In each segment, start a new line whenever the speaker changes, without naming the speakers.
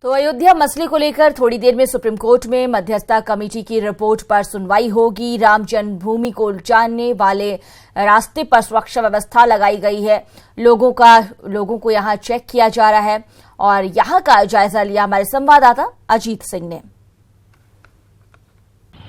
तो अयोध्या मसले को लेकर थोड़ी देर में सुप्रीम कोर्ट में मध्यस्थता कमेटी की रिपोर्ट पर सुनवाई होगी। राम जन्मभूमि को जाने वाले रास्ते पर सुरक्षा व्यवस्था लगाई गई है। लोगों को यहां चेक किया जा रहा है और यहां का जायजा लिया हमारे संवाददाता अजीत सिंह ने।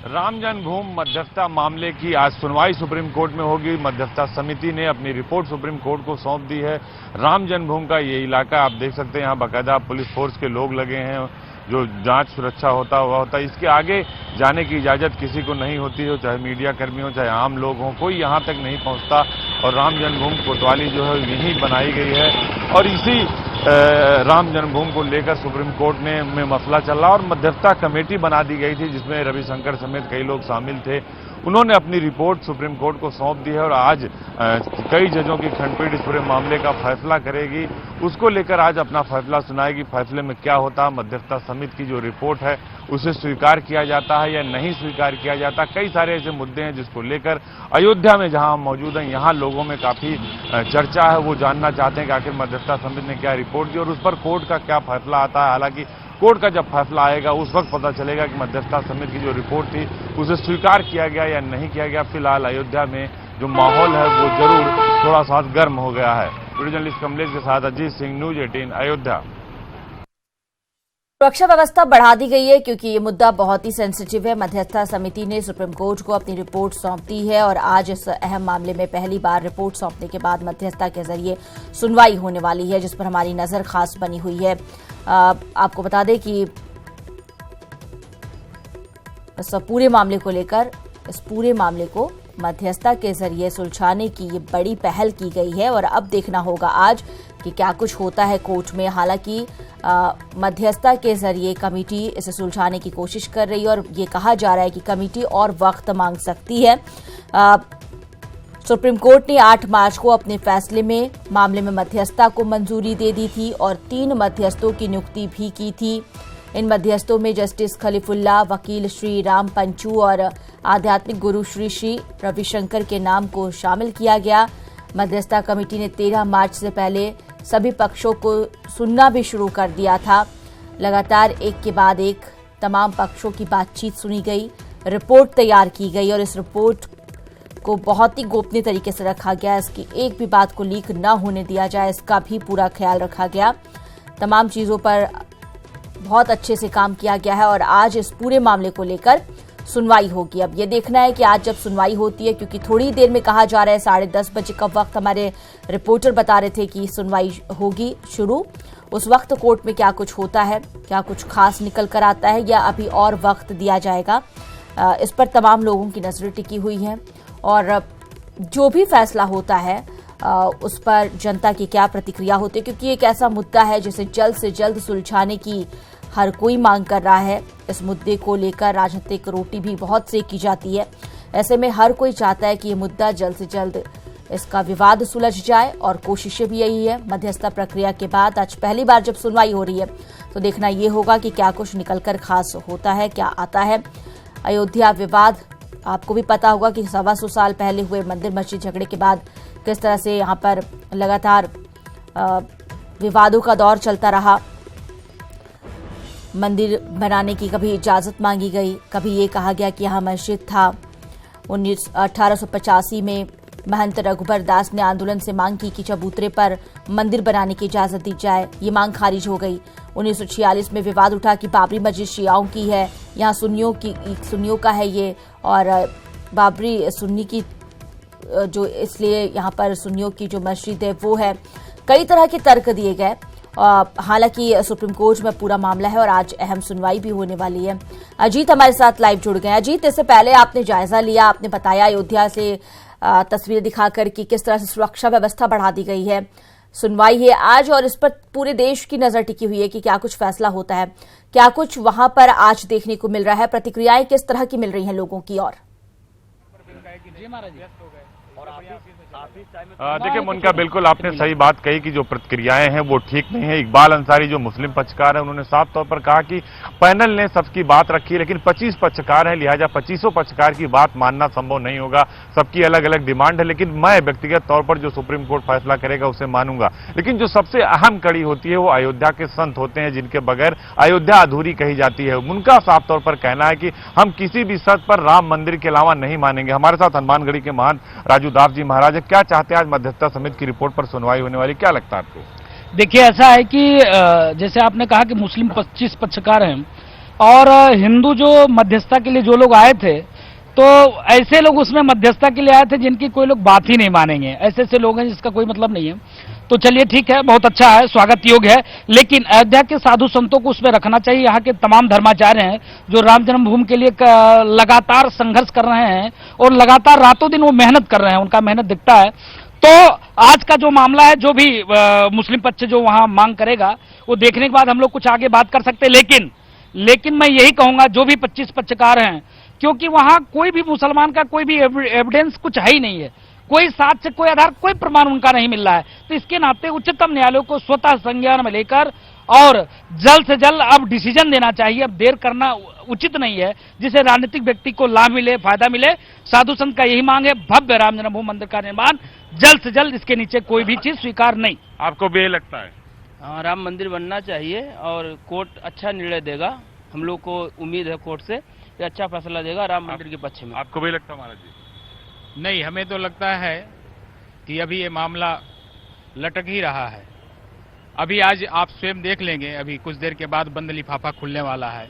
राम जन्मभूमि मध्यस्थता मामले की आज सुनवाई सुप्रीम कोर्ट में होगी। मध्यस्थता समिति ने अपनी रिपोर्ट सुप्रीम कोर्ट को सौंप दी है। राम जन्मभूमि का ये इलाका आप देख सकते हैं, यहाँ बाकायदा पुलिस फोर्स के लोग लगे हैं, जो जांच सुरक्षा होता है। इसके आगे जाने की इजाजत किसी को नहीं होती हो, चाहे मीडिया कर्मी हो, चाहे आम लोग हों, कोई यहाँ तक नहीं पहुँचता। और राम जन्मभूमि कोतवाली जो है यहीं बनाई गई है और इसी राम जन्मभूमि को लेकर सुप्रीम कोर्ट में मसला चल रहा और मध्यस्थता कमेटी बना दी गई थी, जिसमें रविशंकर समेत कई लोग शामिल थे। उन्होंने अपनी रिपोर्ट सुप्रीम कोर्ट को सौंप दी है और आज कई जजों की खंडपीठ इस पूरे मामले का फैसला करेगी। उसको लेकर आज अपना फैसला सुनाएगी। फैसले में क्या होता है, मध्यस्थता समिति की जो रिपोर्ट है उसे स्वीकार किया जाता है या नहीं स्वीकार किया जाता। कई सारे ऐसे मुद्दे हैं जिसको लेकर अयोध्या में जहां हम मौजूद हैं, यहाँ लोगों में काफी चर्चा है। वो जानना चाहते हैं कि आखिर मध्यस्थता समिति ने क्या रिपोर्ट दी और उस पर कोर्ट का क्या फैसला आता है। हालांकि कोर्ट का जब फैसला आएगा उस वक्त पता चलेगा कि मध्यस्थता समिति की जो रिपोर्ट थी उसे स्वीकार किया गया या नहीं किया गया। फिलहाल अयोध्या में जो माहौल है वो जरूर थोड़ा सा गर्म हो गया है। वीडियो जर्नलिस्ट कमलेश के साथ अजीत सिंह, न्यूज 18 अयोध्या।
सुरक्षा व्यवस्था बढ़ा दी गई है क्योंकि ये मुद्दा बहुत ही सेंसिटिव है। मध्यस्थता समिति ने सुप्रीम कोर्ट को अपनी रिपोर्ट सौंप दी है और आज इस अहम मामले में पहली बार रिपोर्ट सौंपने के बाद मध्यस्थता के जरिए सुनवाई होने वाली है, जिस पर हमारी नजर खास बनी हुई है। आपको बता दें कि इस पूरे मामले को लेकर इस पूरे मामले को मध्यस्थता के जरिए सुलझाने की ये बड़ी पहल की गई है और अब देखना होगा आज कि क्या कुछ होता है कोर्ट में। हालांकि मध्यस्थता के जरिए कमेटी इसे सुलझाने की कोशिश कर रही है और ये कहा जा रहा है कि कमेटी और वक्त मांग सकती है। सुप्रीम कोर्ट ने 8 मार्च को अपने फैसले में मामले में मध्यस्थता को मंजूरी दे दी थी और 3 मध्यस्थों की नियुक्ति भी की थी। इन मध्यस्थों में जस्टिस खलीफुल्ला, वकील श्री राम पंचू और आध्यात्मिक गुरु श्री रविशंकर के नाम को शामिल किया गया। मध्यस्थता कमेटी ने 13 मार्च से पहले सभी पक्षों को सुनना भी शुरू कर दिया था। लगातार एक के बाद एक तमाम पक्षों की बातचीत सुनी गई, रिपोर्ट तैयार की गई और इस रिपोर्ट को बहुत ही गोपनीय तरीके से रखा गया। इसकी एक भी बात को लीक न होने दिया जाए, इसका भी पूरा ख्याल रखा गया। तमाम चीजों पर बहुत अच्छे से काम किया गया है और आज इस पूरे मामले को लेकर सुनवाई होगी। अब ये देखना है कि आज जब सुनवाई होती है, क्योंकि थोड़ी देर में कहा जा रहा है 10:30 बजे का वक्त हमारे रिपोर्टर बता रहे थे कि सुनवाई होगी शुरू। उस वक्त कोर्ट में क्या कुछ होता है, क्या कुछ खास निकल कर आता है या अभी और वक्त दिया जाएगा, इस पर तमाम लोगों की नजरें टिकी हुई हैं और जो भी फैसला होता है उस पर जनता की क्या प्रतिक्रिया होती है, क्योंकि एक ऐसा मुद्दा है जिसे जल्द से जल्द सुलझाने की हर कोई मांग कर रहा है। इस मुद्दे को लेकर राजनीतिक रोटी भी बहुत सेकी जाती है। ऐसे में हर कोई चाहता है कि ये मुद्दा जल्द से जल्द इसका विवाद सुलझ जाए और कोशिशें भी यही है। मध्यस्थता प्रक्रिया के बाद आज पहली बार जब सुनवाई हो रही है तो देखना ये होगा कि क्या कुछ निकलकर खास होता है, क्या आता है। अयोध्या विवाद आपको भी पता होगा कि 125 साल पहले हुए मंदिर मस्जिद झगड़े के बाद किस तरह से यहाँ पर लगातार विवादों का दौर चलता रहा। मंदिर बनाने की कभी इजाजत मांगी गई, कभी ये कहा गया कि यहाँ मस्जिद था। 1885 में महंत रघुबर दास ने आंदोलन से मांग की कि चबूतरे पर मंदिर बनाने की इजाजत दी जाए, ये मांग खारिज हो गई। 1946 में विवाद उठा कि बाबरी मस्जिद शियाओं की है, यहाँ सुन्नियों का है ये, और बाबरी सुन्नी की जो इसलिए यहाँ पर सुन्नियों की जो मस्जिद है वो है। कई तरह के तर्क दिए गए। हालांकि सुप्रीम कोर्ट में पूरा मामला है और आज अहम सुनवाई भी होने वाली है। अजीत हमारे साथ लाइव जुड़ गए। अजीत, इससे पहले आपने जायजा लिया, आपने बताया अयोध्या से तस्वीरें दिखाकर कि किस तरह से सुरक्षा व्यवस्था बढ़ा दी गई है। सुनवाई है आज और इस पर पूरे देश की नजर टिकी हुई है कि क्या कुछ फैसला होता है, क्या कुछ वहां पर आज देखने को मिल रहा है, प्रतिक्रियाएं किस तरह की मिल रही हैं लोगों की। और
देखिए मुनका, बिल्कुल आपने सही बात कही कि जो प्रतिक्रियाएं हैं वो ठीक नहीं है। इकबाल अंसारी जो मुस्लिम पक्षकार है, उन्होंने साफ तौर पर कहा कि पैनल ने सबकी बात रखी, लेकिन 25 पक्षकार हैं, लिहाजा 25 पक्षकार की बात मानना संभव नहीं होगा। सबकी अलग अलग डिमांड है, लेकिन मैं व्यक्तिगत तौर पर जो सुप्रीम कोर्ट फैसला करेगा उसे मानूंगा। लेकिन जो सबसे अहम कड़ी होती है वो अयोध्या के संत होते हैं, जिनके बगैर अयोध्या अधूरी कही जाती है। उनका साफ तौर पर कहना है कि हम किसी भी शर्त पर राम मंदिर के अलावा नहीं मानेंगे। हमारे साथ हनुमानगढ़ी के महंत राजू दास जी महाराज, क्या चाहते हैं आज मध्यस्थता समिति की रिपोर्ट पर सुनवाई होने वाली, क्या लगता है आपको?
देखिए, ऐसा है कि जैसे आपने कहा कि मुस्लिम 25 पक्षकार हैं और हिंदू जो मध्यस्थता के लिए जो लोग आए थे, तो ऐसे लोग उसमें मध्यस्थता के लिए आए थे जिनकी कोई लोग बात ही नहीं मानेंगे। ऐसे ऐसे लोग हैं जिसका कोई मतलब नहीं है। तो चलिए ठीक है, बहुत अच्छा है, स्वागत योग्य है। लेकिन अयोध्या के साधु संतों को उसमें रखना चाहिए। यहाँ के तमाम धर्माचार्य हैं जो राम जन्मभूमि के लिए लगातार संघर्ष कर रहे हैं और लगातार रातों दिन वो मेहनत कर रहे हैं, उनका मेहनत दिखता है। तो आज का जो मामला है, जो भी मुस्लिम पक्ष जो वहां मांग करेगा, वो देखने के बाद हम लोग कुछ आगे बात कर सकते हैं। लेकिन मैं यही कहूंगा, जो भी 25 पक्षकार हैं, क्योंकि वहां कोई भी मुसलमान का कोई भी एविडेंस कुछ है ही नहीं है, कोई साक्ष्य, कोई आधार, कोई प्रमाण उनका नहीं मिल रहा है। तो इसके नाते उच्चतम न्यायालय को स्वतः संज्ञान में लेकर और जल्द से जल्द अब डिसीजन देना चाहिए। अब देर करना उचित नहीं है, जिसे राजनीतिक व्यक्ति को लाभ मिले, फायदा मिले। साधु संत का यही मांग है, भव्य राम जन्मभूमि मंदिर का निर्माण जल्द से जल्द, इसके नीचे कोई भी चीज स्वीकार नहीं।
आपको भी ये लगता है?
हाँ, राम मंदिर बनना चाहिए और कोर्ट अच्छा निर्णय देगा। हम लोग को उम्मीद है कोर्ट से ये अच्छा फैसला देगा राम मंदिर के पक्ष में।
आपको भी लगता है महाराज जी?
नहीं, हमें तो लगता है कि अभी ये मामला लटक ही रहा है। अभी आज आप स्वयं देख लेंगे, अभी कुछ देर के बाद बंद लिफाफा खुलने वाला है।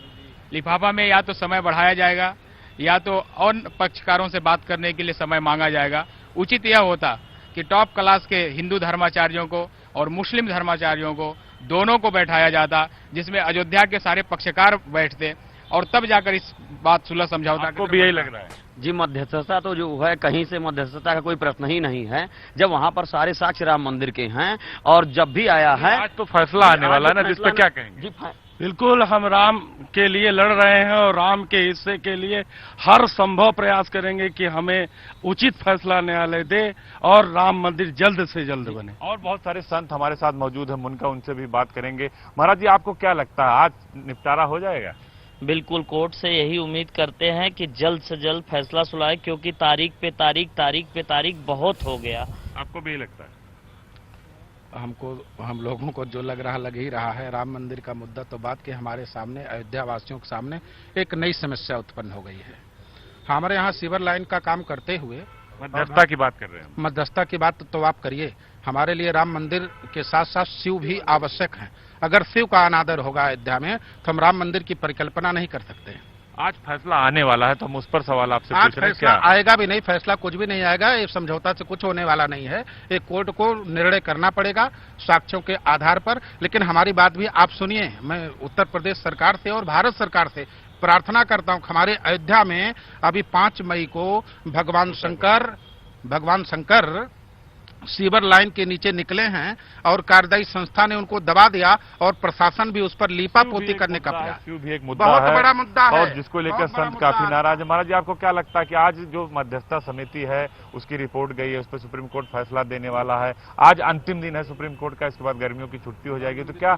लिफाफा में या तो समय बढ़ाया जाएगा या तो और पक्षकारों से बात करने के लिए समय मांगा जाएगा। उचित यह होता कि टॉप क्लास के हिंदू धर्माचार्यों को और मुस्लिम धर्माचार्यों को दोनों को बैठाया जाता, जिसमें अयोध्या के सारे पक्षकार बैठते और तब जाकर इस बात सुलह समझौता।
आपको भी यही लग रहा है?
जी, मध्यस्थता तो जो है, कहीं से मध्यस्थता का कोई प्रश्न ही नहीं है, जब वहाँ पर सारे साक्ष्य राम मंदिर के हैं और जब भी आया है।
आज तो फैसला आने वाला है ना, जिस पर क्या कहेंगे?
जी,
बिल्कुल, हम राम के लिए लड़ रहे हैं और राम के हिस्से के लिए हर संभव प्रयास करेंगे कि हमें उचित फैसला न्यायालय दे और राम मंदिर जल्द से जल्द बने।
और बहुत सारे संत हमारे साथ मौजूद हैं, उनका उनसे भी बात करेंगे। महाराज जी, आपको क्या लगता है आज निपटारा हो जाएगा?
बिल्कुल, कोर्ट से यही उम्मीद करते हैं कि जल्द से जल्द फैसला सुनाए, क्योंकि तारीख पे तारीख बहुत हो गया।
आपको भी लगता है?
हम लोगों को जो लग ही रहा है, राम मंदिर का मुद्दा तो बात के हमारे सामने, अयोध्या वासियों के सामने एक नई समस्या उत्पन्न हो गई है। हमारे यहाँ सीवर लाइन का काम करते हुए
मध्यस्थता की बात कर रहे हैं।
मध्यस्थता की बात तो आप करिए, हमारे लिए राम मंदिर के साथ साथ शिव भी आवश्यक है। अगर शिव का अनादर होगा अयोध्या में तो हम राम मंदिर की परिकल्पना नहीं कर सकते।
आज फैसला आने वाला है तो हम उस पर सवाल आपसे
आज
पूछ रहे हैं।
फैसला आएगा भी नहीं, फैसला कुछ भी नहीं आएगा। ये समझौता से कुछ होने वाला नहीं है। एक कोर्ट को निर्णय करना पड़ेगा साक्ष्यों के आधार पर। लेकिन हमारी बात भी आप सुनिए, मैं उत्तर प्रदेश सरकार से और भारत सरकार से प्रार्थना करता हूं, हमारे अयोध्या में अभी 5 मई को भगवान शंकर सीवर लाइन के नीचे निकले हैं और कार्यदायी संस्था ने उनको दबा दिया और प्रशासन भी उस पर लीपापोती करने का प्रयास।
भी एक मुद्दा
बहुत
है,
बड़ा मुद्दा है
और जिसको लेकर संत काफी नाराज है। महाराज जी, आपको क्या लगता है कि आज जो मध्यस्थता समिति है उसकी रिपोर्ट गई है, उस पर सुप्रीम कोर्ट फैसला देने वाला है, आज अंतिम दिन है सुप्रीम कोर्ट का, इसके बाद गर्मियों की छुट्टी हो जाएगी, तो क्या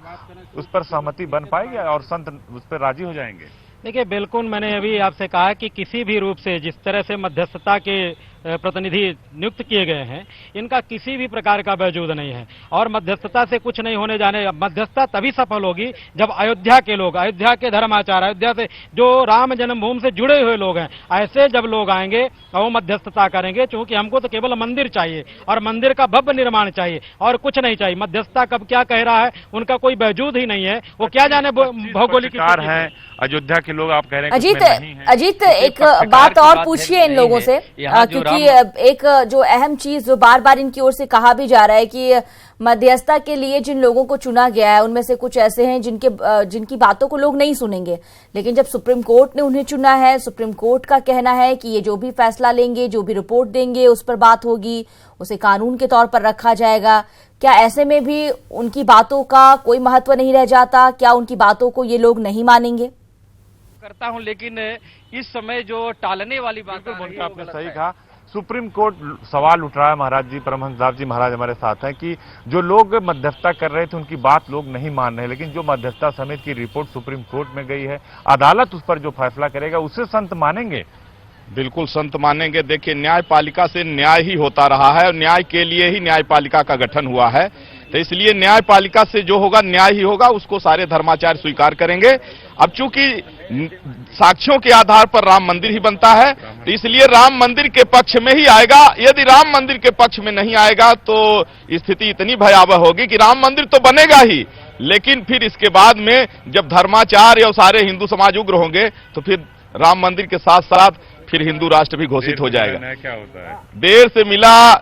उस पर सहमति बन पाएगी और संत उस पर राजी हो जाएंगे?
देखिए, बिल्कुल, मैंने अभी आपसे कहा कि किसी भी रूप से जिस तरह से मध्यस्थता के प्रतिनिधि नियुक्त किए गए हैं, इनका किसी भी प्रकार का वजूद नहीं है और मध्यस्थता से कुछ नहीं होने जाने। मध्यस्थता तभी सफल होगी जब अयोध्या के लोग, अयोध्या के धर्माचार्य, अयोध्या से जो राम जन्मभूमि से जुड़े हुए लोग हैं, ऐसे जब लोग आएंगे और वो मध्यस्थता करेंगे। क्योंकि हमको तो केवल मंदिर चाहिए और मंदिर का भव्य निर्माण चाहिए और कुछ नहीं चाहिए। मध्यस्थता कब क्या कह रहा है, उनका कोई वजूद ही नहीं है। वो क्या जाने भौगोलिक
है अयोध्या के लोग, आप कह रहे
हैं। अजीत, एक बात और पूछिए इन लोगों से, क्योंकि एक जो अहम चीज जो बार बार इनकी ओर से कहा भी जा रहा है कि मध्यस्थता के लिए जिन लोगों को चुना गया है उनमें से कुछ ऐसे हैं जिनकी बातों को लोग नहीं सुनेंगे। लेकिन जब सुप्रीम कोर्ट ने उन्हें चुना है, सुप्रीम कोर्ट का कहना है कि ये जो भी फैसला लेंगे, जो भी रिपोर्ट देंगे, उस पर बात होगी, उसे कानून के तौर पर रखा जाएगा। क्या ऐसे में भी उनकी बातों का कोई महत्व नहीं रह जाता? क्या उनकी बातों को ये लोग नहीं मानेंगे?
करता हूं, लेकिन इस समय जो टालने वाली बात,
आपने सही कहा, सुप्रीम कोर्ट सवाल उठ रहा है। महाराज जी, परमहंस जी महाराज हमारे साथ हैं कि जो लोग मध्यस्थता कर रहे थे उनकी बात लोग नहीं मान रहे, लेकिन जो मध्यस्थता समिति की रिपोर्ट सुप्रीम कोर्ट में गई है, अदालत उस पर जो फैसला करेगा उसे संत मानेंगे।
बिल्कुल संत मानेंगे। देखिए, न्यायपालिका से न्याय ही होता रहा है और न्याय के लिए ही न्यायपालिका का गठन हुआ है, तो इसलिए न्यायपालिका से जो होगा न्याय ही होगा, उसको सारे धर्माचार्य स्वीकार करेंगे। अब चूंकि साक्ष्यों के आधार पर राम मंदिर ही बनता है, तो इसलिए राम मंदिर के पक्ष में ही आएगा। यदि राम मंदिर के पक्ष में नहीं आएगा तो स्थिति इतनी भयावह होगी कि राम मंदिर तो बनेगा ही, लेकिन फिर इसके बाद में जब धर्माचार्य और सारे हिंदू समाज उग्र होंगे तो फिर राम मंदिर के साथ साथ फिर हिंदू राष्ट्र भी घोषित हो जाएगा।
क्या होता है?
देर से मिला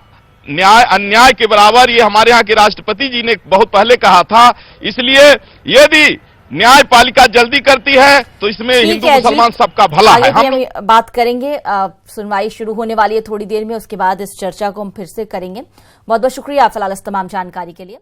न्याय अन्याय के बराबर, ये हमारे यहाँ के राष्ट्रपति जी ने बहुत पहले कहा था। इसलिए यदि न्यायपालिका जल्दी करती है तो इसमें हिंदू मुसलमान सबका भला है।
हम बात करेंगे, सुनवाई शुरू होने वाली है थोड़ी देर में, उसके बाद इस चर्चा को हम फिर से करेंगे। बहुत बहुत शुक्रिया फिलहाल इस तमाम जानकारी के लिए।